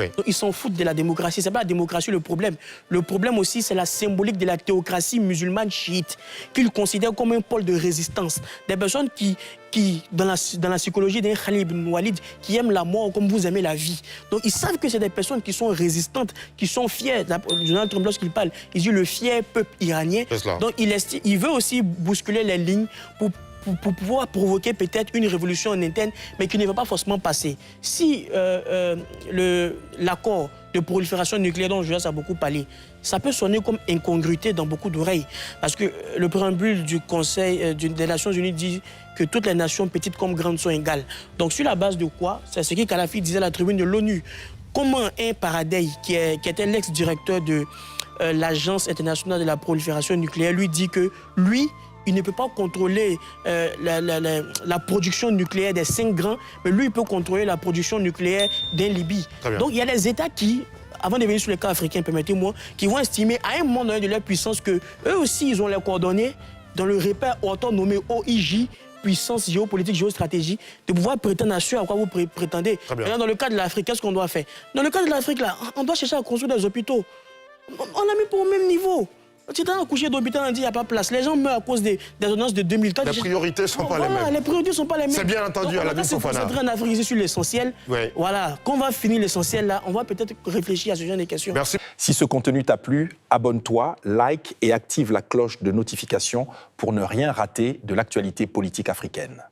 Oui. Donc, ils s'en foutent de la démocratie. Ce n'est pas la démocratie le problème. Le problème aussi, c'est la symbolique de la théocratie musulmane chiite, qu'ils considèrent comme un pôle de résistance. Des personnes qui dans la psychologie d'un Khalid ibn Walid, qui aiment la mort comme vous aimez la vie. Donc, ils savent que c'est des personnes qui sont résistantes, qui sont fières. Donald Trump, lorsqu'il parle, il dit le fier peuple iranien. Donc, il veut aussi bousculer les lignes pour pouvoir provoquer peut-être une révolution en interne, mais qui ne va pas forcément passer. Si l'accord de prolifération nucléaire dont Jonas a beaucoup parlé, ça peut sonner comme incongruité dans beaucoup d'oreilles. Parce que le préambule du Conseil des Nations Unies dit que toutes les nations, petites comme grandes, sont égales. Donc sur la base de quoi? C'est ce que Kadhafi disait à la tribune de l'ONU. Comment un Paradei, qui était l'ex-directeur de l'Agence internationale de la prolifération nucléaire, lui dit que lui, il ne peut pas contrôler la production nucléaire des 5 grands, mais lui, il peut contrôler la production nucléaire d'un Libye. Donc, il y a des États qui, avant de venir sur les cas africains, permettez-moi, qui vont estimer à un moment donné de leur puissance que eux aussi, ils ont les coordonnées dans le repère autant nommé OIJ, puissance géopolitique, géostratégie, de pouvoir prétendre à ce à quoi vous prétendez. Maintenant, dans le cas de l'Afrique, qu'est-ce qu'on doit faire? Dans le cas de l'Afrique, là, on doit chercher à construire des hôpitaux. On l'a mis pour au même niveau. Tu es couché d'hôpital, on dit qu'il n'y a pas de place. Les gens meurent à cause des ordonnances de 2004. Les priorités ne sont pas les mêmes. Les priorités ne sont pas les mêmes. C'est bien entendu, Aladine Fofana. On va se concentrer en Afrique ici sur l'essentiel. Oui. Voilà. Quand on va finir l'essentiel, là, on va peut-être réfléchir à ce genre de questions. Merci. Si ce contenu t'a plu, abonne-toi, like et active la cloche de notification pour ne rien rater de l'actualité politique africaine.